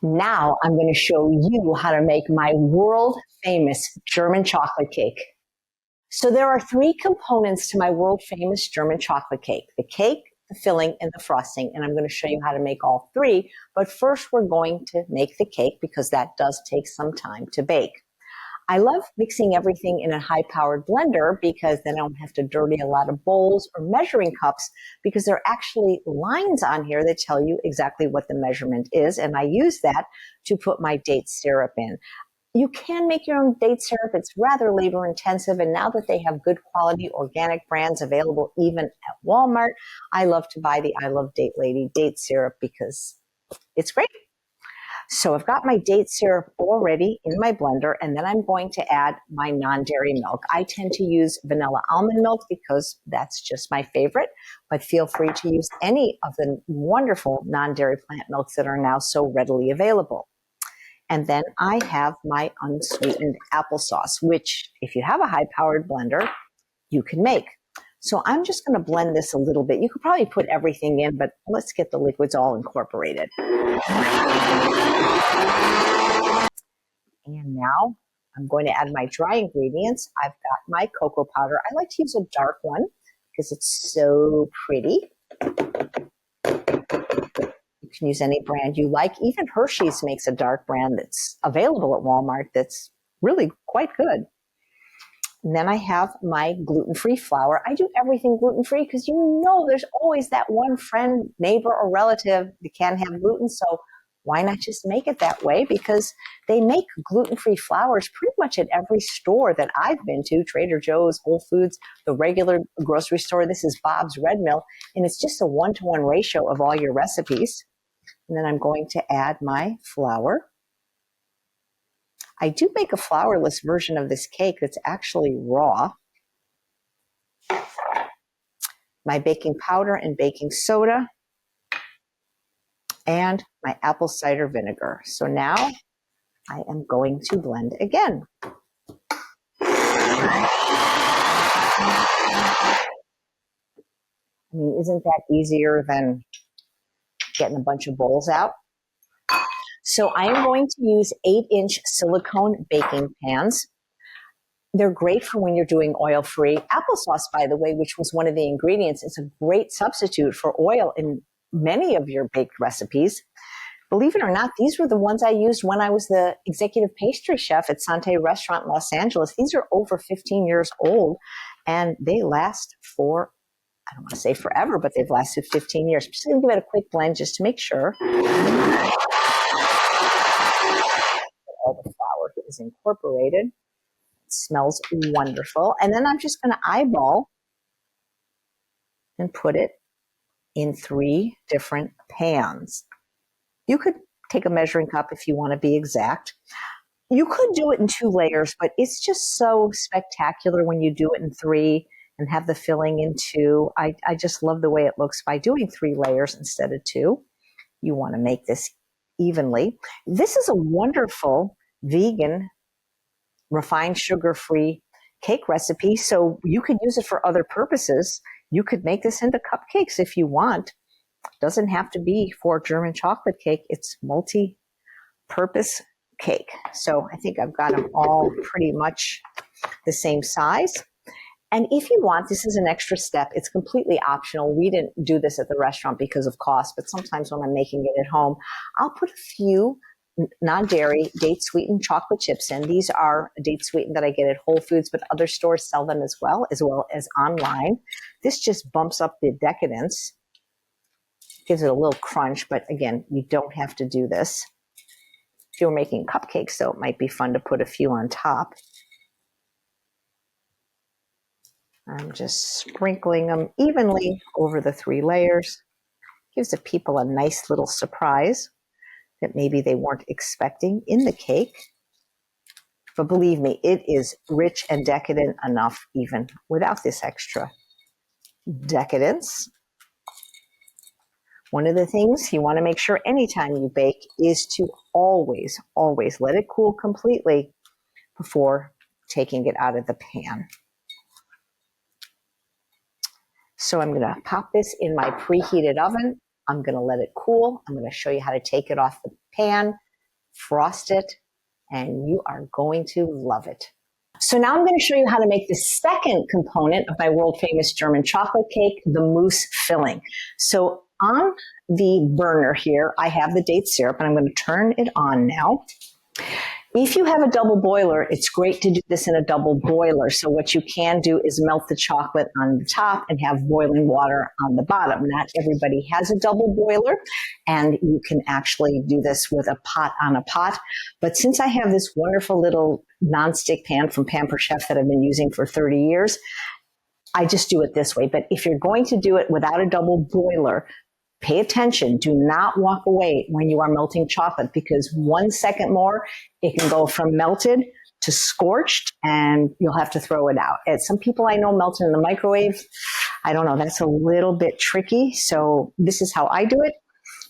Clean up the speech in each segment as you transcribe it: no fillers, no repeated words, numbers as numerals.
Now I'm going to show you how to make my world famous German chocolate cake. So there are three components to my world famous German chocolate cake: the cake, the filling, and the frosting. And I'm going to show you how to make all three. But first we're going to make the cake because that does take some time to bake. I love mixing everything in a high-powered blender because then I don't have to dirty a lot of bowls or measuring cups, because there are actually lines on here that tell you exactly what the measurement is, and I use that to put my date syrup in. You can make your own date syrup. It's rather labor intensive, and now that they have good quality organic brands available even at Walmart, I love to buy the I Love Date Lady date syrup because it's great. So I've got my date syrup already in my blender, and then I'm going to add my non-dairy milk. I tend to use vanilla almond milk because that's just my favorite, but feel free to use any of the wonderful non-dairy plant milks that are now so readily available. And then I have my unsweetened applesauce, which if you have a high-powered blender, you can make. So I'm just going to blend this a little bit. You could probably put everything in, but let's get the liquids all incorporated. And now I'm going to add my dry ingredients. I've got my cocoa powder. I like to use a dark one because it's so pretty. You can use any brand you like. Even Hershey's makes a dark brand that's available at Walmart that's really quite good. And then I have my gluten-free flour. I do everything gluten-free because you know there's always that one friend, neighbor, or relative that can't have gluten. So why not just make it that way? Because they make gluten-free flours pretty much at every store that I've been to: Trader Joe's, Whole Foods, the regular grocery store. This is Bob's Red Mill, and it's just a 1-to-1 ratio of all your recipes. And then I'm going to add my flour. I do make a flourless version of this cake that's actually raw. My baking powder and baking soda, and my apple cider vinegar. So now I am going to blend again. I mean, isn't that easier than getting a bunch of bowls out? So I am going to use 8-inch silicone baking pans. They're great for when you're doing oil-free. Applesauce, by the way, which was one of the ingredients, is a great substitute for oil in many of your baked recipes. Believe it or not, these were the ones I used when I was the executive pastry chef at Sante Restaurant in Los Angeles. These are over 15 years old, and they last for, I don't want to say forever, but they've lasted 15 years. I'm just going to give it a quick blend just to make sure all the flour is incorporated. It smells wonderful. And then I'm just going to eyeball and put it in 3 different pans. You could take a measuring cup if you want to be exact. You could do it in 2 layers, but it's just so spectacular when you do it in 3 and have the filling in 2. I just love the way it looks by doing 3 layers instead of 2. You want to make this evenly. This is a wonderful vegan, refined sugar-free cake recipe, so you could use it for other purposes. You could make this into cupcakes if you want. Doesn't have to be for German chocolate cake. It's multi-purpose cake. So I think I've got them all pretty much the same size. And if you want, this is an extra step. It's completely optional. We didn't do this at the restaurant because of cost, but sometimes when I'm making it at home, I'll put a few non-dairy date sweetened chocolate chips in. These are date sweetened that I get at Whole Foods, but other stores sell them as well as online. This just bumps up the decadence, gives it a little crunch, but again, you don't have to do this. If you were making cupcakes, though, it might be fun to put a few on top. I'm just sprinkling them evenly over the 3 layers. Gives the people a nice little surprise that maybe they weren't expecting in the cake. But believe me, it is rich and decadent enough even without this extra decadence. One of the things you want to make sure anytime you bake is to always, always let it cool completely before taking it out of the pan. So I'm going to pop this in my preheated oven. I'm going to let it cool. I'm going to show you how to take it off the pan frost it, and you are going to love it. So now I'm going to show you how to make the second component of my world famous German chocolate cake, the mousse filling. So on the burner here, I have the date syrup, and I'm going to turn it on now. If you have a double boiler, it's great to do this in a double boiler. So what you can do is melt the chocolate on the top and have boiling water on the bottom. Not everybody has a double boiler, and you can actually do this with a pot on a pot. But since I have this wonderful little nonstick pan from Pampered Chef that I've been using for 30 years, I just do it this way. But if you're going to do it without a double boiler, pay attention. Do not walk away when you are melting chocolate, because 1 second more, it can go from melted to scorched, and you'll have to throw it out. And some people I know melt it in the microwave. I don't know. That's a little bit tricky. So this is how I do it.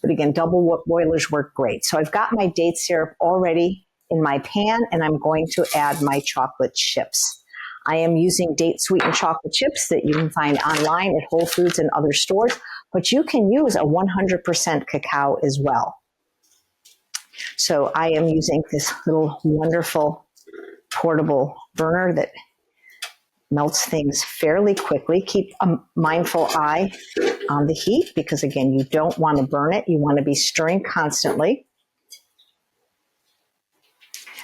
But again, double boilers work great. So I've got my date syrup already in my pan, and I'm going to add my chocolate chips. I am using date sweetened chocolate chips that you can find online at Whole Foods and other stores, but you can use a 100% cacao as well. So I am using this little wonderful portable burner that melts things fairly quickly. Keep a mindful eye on the heat, because again, you don't want to burn it. You want to be stirring constantly.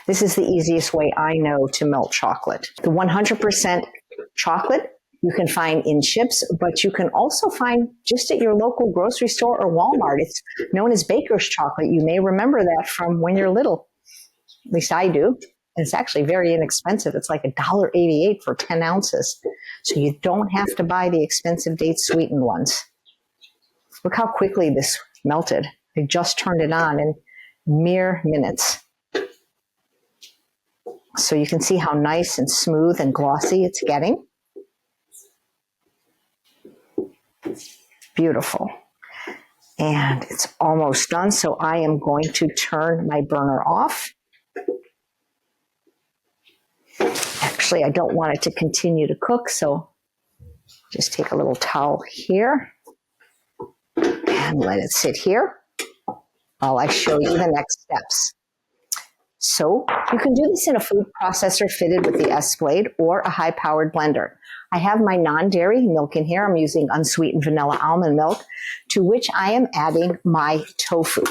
This is the easiest way I know to melt chocolate. The 100% chocolate you can find in chips, but you can also find just at your local grocery store or Walmart. It's known as baker's chocolate. You may remember that from when you're little. At least I do. And it's actually very inexpensive. It's like $1.88 for 10 ounces. So you don't have to buy the expensive date sweetened ones. Look how quickly this melted. I just turned it on in mere minutes. So you can see how nice and smooth and glossy it's getting. Beautiful. And it's almost done. So I am going to turn my burner off. Actually, I don't want it to continue to cook. So just take a little towel here and let it sit here while I show you the next steps. So you can do this in a food processor fitted with the S-Blade or a high-powered blender. I have my non-dairy milk in here. I'm using unsweetened vanilla almond milk, to which I am adding my tofu.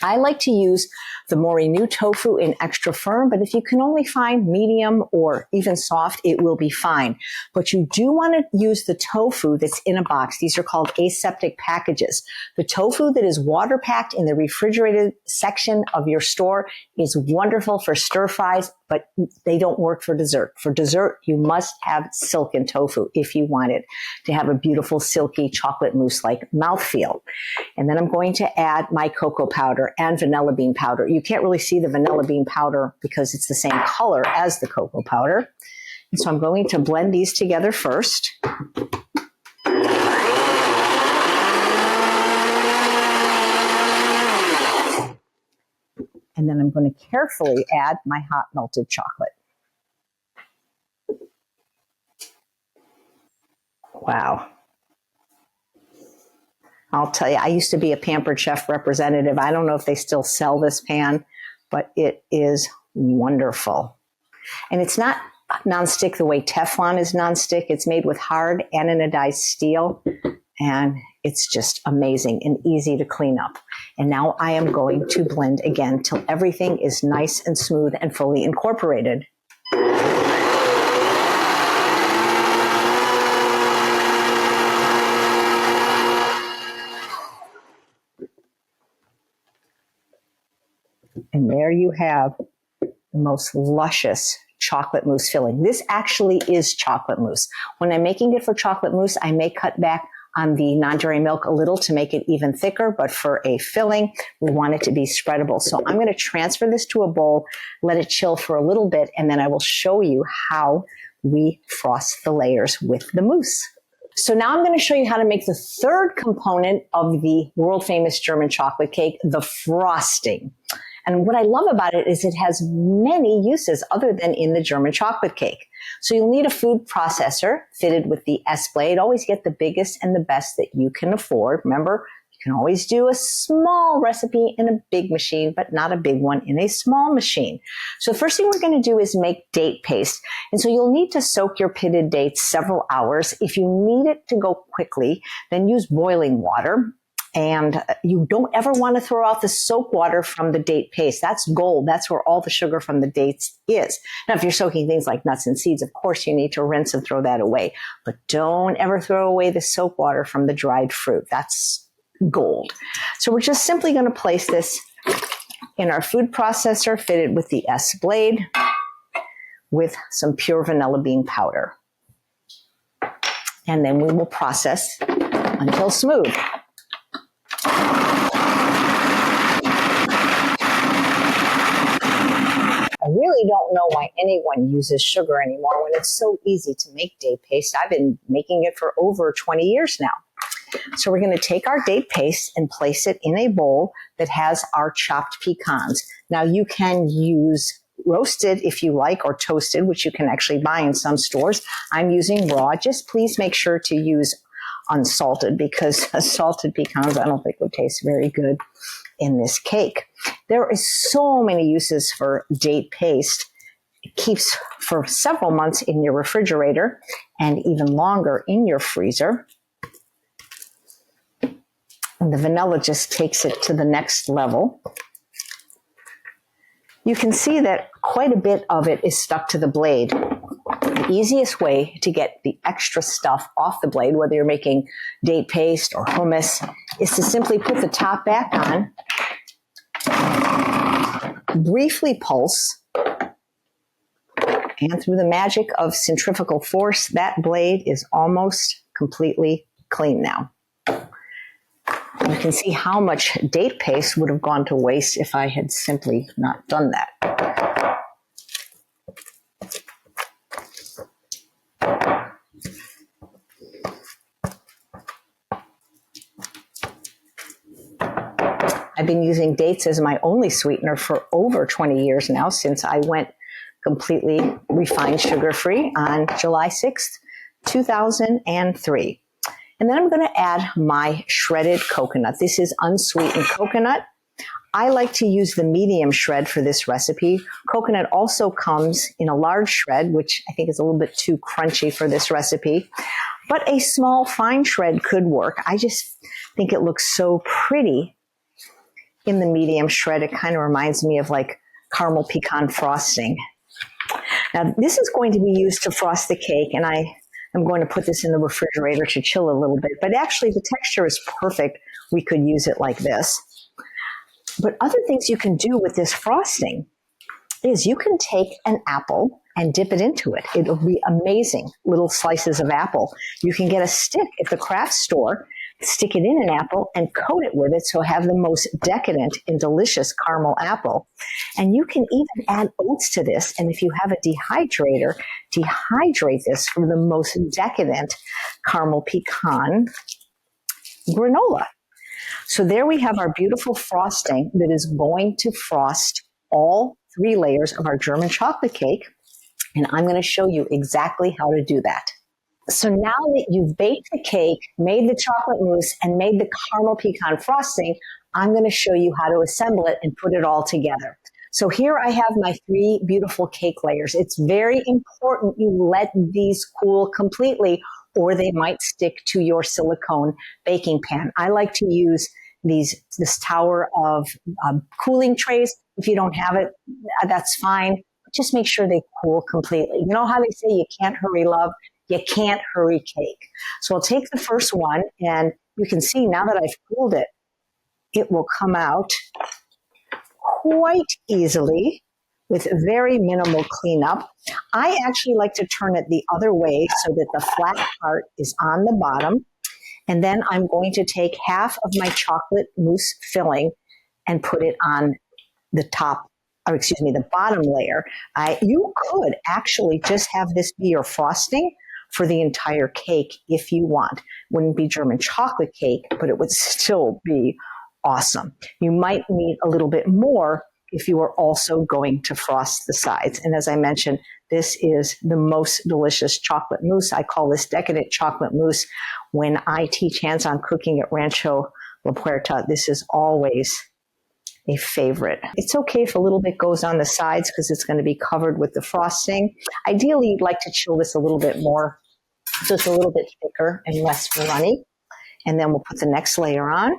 I like to use the Mori-Nu tofu in extra firm, but if you can only find medium or even soft, it will be fine. But you do want to use the tofu that's in a box. These are called aseptic packages. The tofu that is water packed in the refrigerated section of your store is wonderful for stir fries, but they don't work for dessert. For dessert, you must have silken tofu if you want it to have a beautiful silky chocolate mousse-like mouthfeel. And then I'm going to add my cocoa powder and vanilla bean powder. You can't really see the vanilla bean powder because it's the same color as the cocoa powder. And so I'm going to blend these together first. And then I'm going to carefully add my hot melted chocolate. Wow. I'll tell you, I used to be a Pampered Chef representative. I don't know if they still sell this pan, but it is wonderful. And it's not nonstick the way Teflon is nonstick. It's made with hard anodized steel, and it's just amazing and easy to clean up. And now I am going to blend again till everything is nice and smooth and fully incorporated. And there you have the most luscious chocolate mousse filling. This actually is chocolate mousse. When I'm making it for chocolate mousse, I may cut back on the non-dairy milk a little to make it even thicker, but for a filling, we want it to be spreadable. So I'm going to transfer this to a bowl, let it chill for a little bit, and then I will show you how we frost the layers with the mousse. So now I'm going to show you how to make the third component of the world famous German chocolate cake, the frosting. And what I love about it is it has many uses other than in the German chocolate cake. So you'll need a food processor fitted with the S-Blade. Always get the biggest and the best that you can afford. Remember, You can always do a small recipe in a big machine, but not a big one in a small machine. So the first thing we're going to do is make date paste. And so you'll need to soak your pitted dates several hours. If you need it to go quickly, then use boiling water. And you don't ever want to throw out the soak water from the date paste. That's gold. That's where all the sugar from the dates is. Now, if you're soaking things like nuts and seeds, of course, you need to rinse and throw that away. But don't ever throw away the soak water from the dried fruit. That's gold. So we're just simply going to place this in our food processor fitted with the S blade with some pure vanilla bean powder. And then we will process until smooth. I really don't know why anyone uses sugar anymore when it's so easy to make date paste. I've been making it for over 20 years now. So we're going to take our date paste and place it in a bowl that has our chopped pecans. Now you can use roasted if you like, or toasted, which you can actually buy in some stores. I'm using raw. Just please make sure to use unsalted, because salted pecans I don't think would taste very good in this cake. There is so many uses for date paste. It keeps for several months in your refrigerator and even longer in your freezer. And the vanilla just takes it to the next level. You can see that quite a bit of it is stuck to the blade. The easiest way to get the extra stuff off the blade, whether you're making date paste or hummus, is to simply put the top back on, briefly pulse, and through the magic of centrifugal force, that blade is almost completely clean now. You can see how much date paste would have gone to waste if I had simply not done that. I've been using dates as my only sweetener for over 20 years now, since I went completely refined sugar-free on July 6th, 2003. And then I'm going to add my shredded coconut. This is unsweetened coconut. I like to use the medium shred for this recipe. Coconut also comes in a large shred, which I think is a little bit too crunchy for this recipe. But a small fine shred could work. I just think it looks so pretty in the medium shred. It kind of reminds me of like caramel pecan frosting. Now, this is going to be used to frost the cake, and I'm going to put this in the refrigerator to chill a little bit, but actually the texture is perfect. We could use it like this. But other things you can do with this frosting is you can take an apple and dip it into it. It'll be amazing, little slices of apple. You can get a stick at the craft store, stick it in an apple and coat it with it, so have the most decadent and delicious caramel apple. And you can even add oats to this, and if you have a dehydrator, dehydrate this for the most decadent caramel pecan granola. So there we have our beautiful frosting that is going to frost all 3 layers of our German chocolate cake, and I'm going to show you exactly how to do that. So now that you've baked the cake, made the chocolate mousse, and made the caramel pecan frosting, I'm going to show you how to assemble it and put it all together. So here I have my 3 beautiful cake layers. It's very important you let these cool completely, or they might stick to your silicone baking pan. I like to use this tower of cooling trays. If you don't have it, that's fine. Just make sure they cool completely. You know how they say you can't hurry love? You can't hurry cake. So I'll take the first one, and you can see now that I've cooled it, it will come out quite easily with very minimal cleanup. I actually like to turn it the other way so that the flat part is on the bottom. And then I'm going to take half of my chocolate mousse filling and put it on the top, or excuse me, the bottom layer. You could actually just have this be your frosting for the entire cake if you want. Wouldn't be German chocolate cake, but it would still be awesome. You might need a little bit more if you are also going to frost the sides. And as I mentioned, this is the most delicious chocolate mousse. I call this decadent chocolate mousse. When I teach hands-on cooking at Rancho La Puerta. This is always a favorite. It's okay if a little bit goes on the sides because it's going to be covered with the frosting. Ideally, you'd like to chill this a little bit more so it's a little bit thicker and less runny. And then we'll put the next layer on.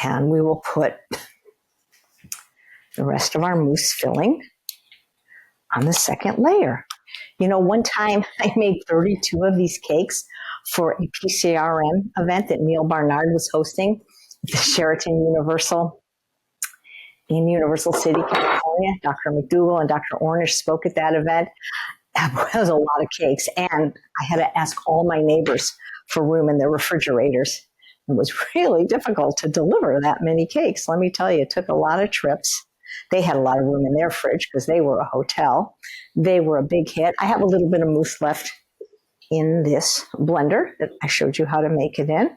And we will put the rest of our mousse filling on the second layer. You know, one time I made 32 of these cakes for a PCRM event that Neil Barnard was hosting at the Sheraton Universal in Universal City, California. Dr. McDougall and Dr. Ornish spoke at that event. That was a lot of cakes, and I had to ask all my neighbors for room in their refrigerators. It was really difficult to deliver that many cakes. Let me tell you, it took a lot of trips. They had a lot of room in their fridge because they were a hotel. They were a big hit. I have a little bit of mousse left in this blender that I showed you how to make it in.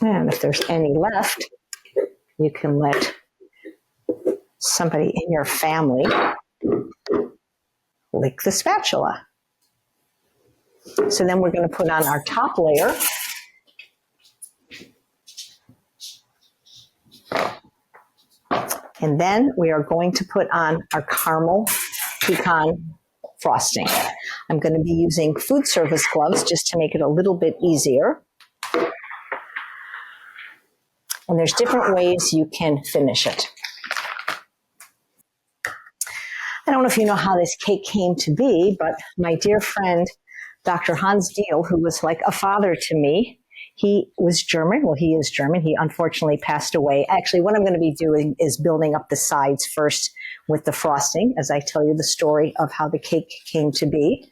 And if there's any left, you can let somebody in your family lick the spatula. So then we're going to put on our top layer. And then we are going to put on our caramel pecan frosting. I'm going to be using food service gloves just to make it a little bit easier. And there's different ways you can finish it. I don't know if you know how this cake came to be, but my dear friend, Dr. Hans Diehl, who was like a father to me, he was German. Well, he is German. He unfortunately passed away. Actually, what I'm going to be doing is building up the sides first with the frosting, as I tell you the story of how the cake came to be.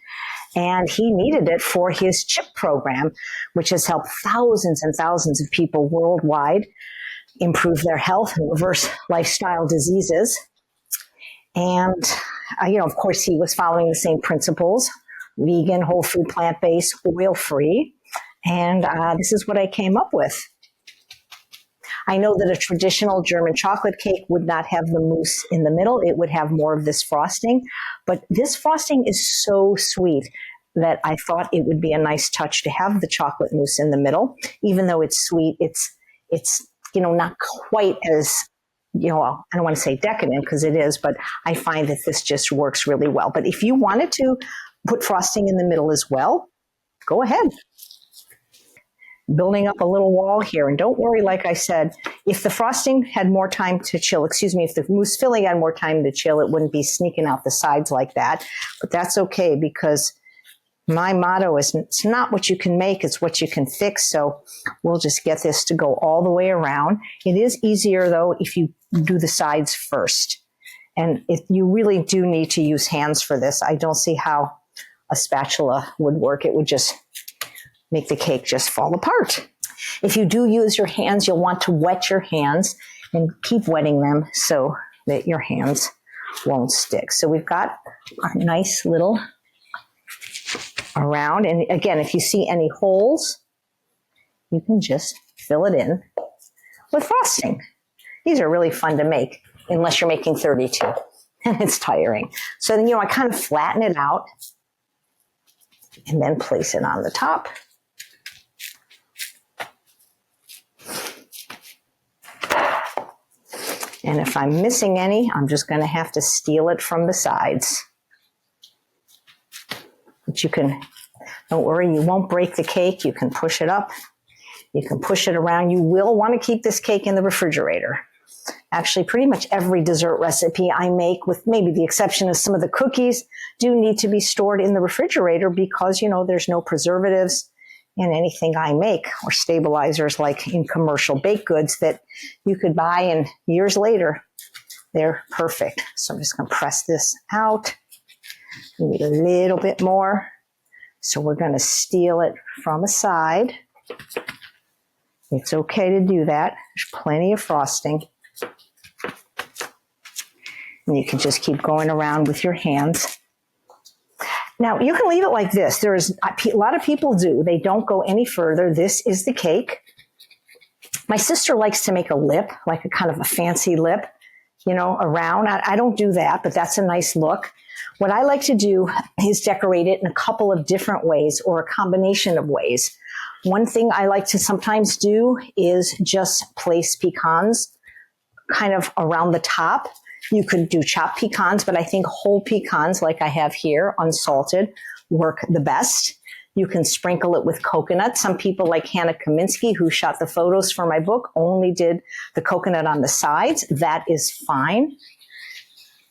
And he needed it for his CHIP program, which has helped thousands and thousands of people worldwide improve their health and reverse lifestyle diseases. And, of course, he was following the same principles: vegan, whole food, plant-based, oil-free. And this is what I came up with. I know that a traditional German chocolate cake would not have the mousse in the middle. It would have more of this frosting. But this frosting is so sweet that I thought it would be a nice touch to have the chocolate mousse in the middle. Even though it's sweet, it's not quite as, I don't want to say decadent because it is, but I find that this just works really well. But if you wanted to put frosting in the middle as well, go ahead. Building up a little wall here. And don't worry, like I said, if the frosting had more time to chill, if the mousse filling had more time to chill, it wouldn't be sneaking out the sides like that. But that's okay, because my motto is it's not what you can make, it's what you can fix. So we'll just get this to go all the way around. It is easier, though, if you do the sides first. And if you really do need to use hands for this, I don't see how a spatula would work. It would just make the cake just fall apart. If you do use your hands, you'll want to wet your hands and keep wetting them so that your hands won't stick. So we've got our nice little around. And again, if you see any holes, you can just fill it in with frosting. These are really fun to make, unless you're making 32 and it's tiring. So then, I kind of flatten it out and then place it on the top. And if I'm missing any, I'm just going to have to steal it from the sides. But don't worry, you won't break the cake. You can push it up. You can push it around. You will want to keep this cake in the refrigerator. Actually, pretty much every dessert recipe I make, with maybe the exception of some of the cookies, do need to be stored in the refrigerator because, there's no preservatives in anything I make, or stabilizers like in commercial baked goods that you could buy, and years later, they're perfect. So I'm just going to press this out. We need a little bit more. So we're going to steal it from a side. It's okay to do that. There's plenty of frosting. And you can just keep going around with your hands. Now, you can leave it like this. A lot of people do. They don't go any further. This is the cake. My sister likes to make a lip, like a kind of a fancy lip, around. I don't do that, but that's a nice look. What I like to do is decorate it in a couple of different ways or a combination of ways. One thing I like to sometimes do is just place pecans kind of around the top. You could do chopped pecans, but I think whole pecans like I have here, unsalted, work the best. You can sprinkle it with coconut. Some people like Hannah Kaminsky, who shot the photos for my book, only did the coconut on the sides. That is fine.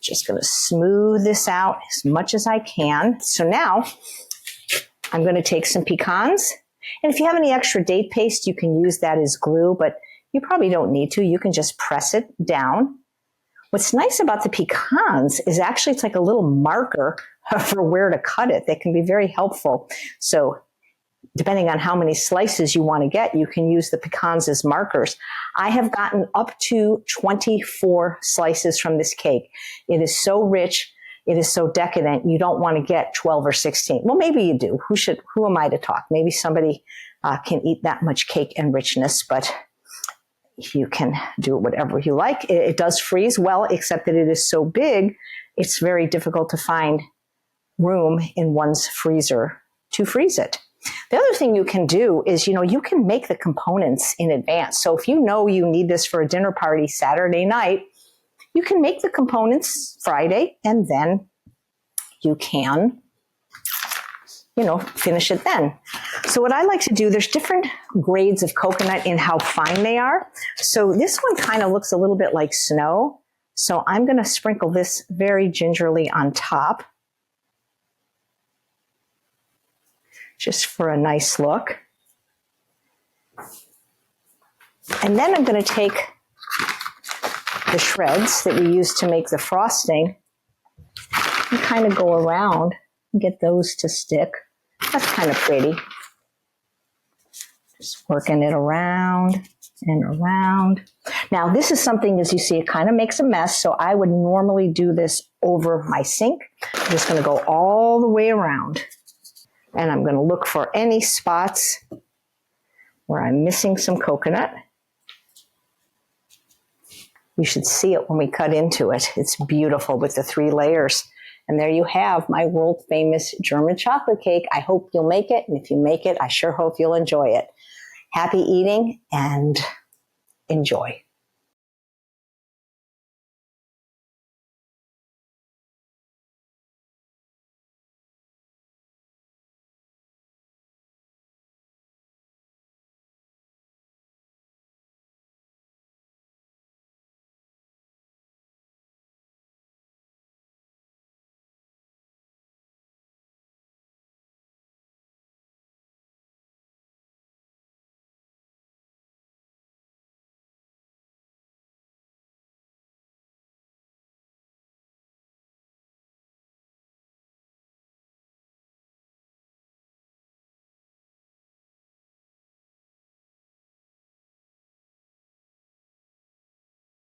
Just going to smooth this out as much as I can. So now I'm going to take some pecans. And if you have any extra date paste, you can use that as glue, but you probably don't need to. You can just press it down. What's nice about the pecans is actually it's like a little marker for where to cut it. That can be very helpful. So depending on how many slices you want to get, you can use the pecans as markers. I have gotten up to 24 slices from this cake. It is so rich. It is so decadent. You don't want to get 12 or 16. Well, maybe you do. Who am I to talk? Maybe somebody can eat that much cake and richness, but you can do whatever you like. It does freeze well, except that it is so big, it's very difficult to find room in one's freezer to freeze it. The other thing you can do is, you can make the components in advance. So if you know you need this for a dinner party Saturday night, you can make the components Friday and then you can, finish it then. So what I like to do, there's different grades of coconut in how fine they are. So this one kind of looks a little bit like snow. So I'm going to sprinkle this very gingerly on top, just for a nice look. And then I'm going to take the shreds that we used to make the frosting and kind of go around and get those to stick. That's kind of pretty. Just working it around and around. Now, this is something, as you see, it kind of makes a mess, so I would normally do this over my sink. I'm just going to go all the way around. And I'm going to look for any spots where I'm missing some coconut. You should see it when we cut into it. It's beautiful with the 3 layers. And there you have my world famous German chocolate cake. I hope you'll make it. And if you make it, I sure hope you'll enjoy it. Happy eating and enjoy.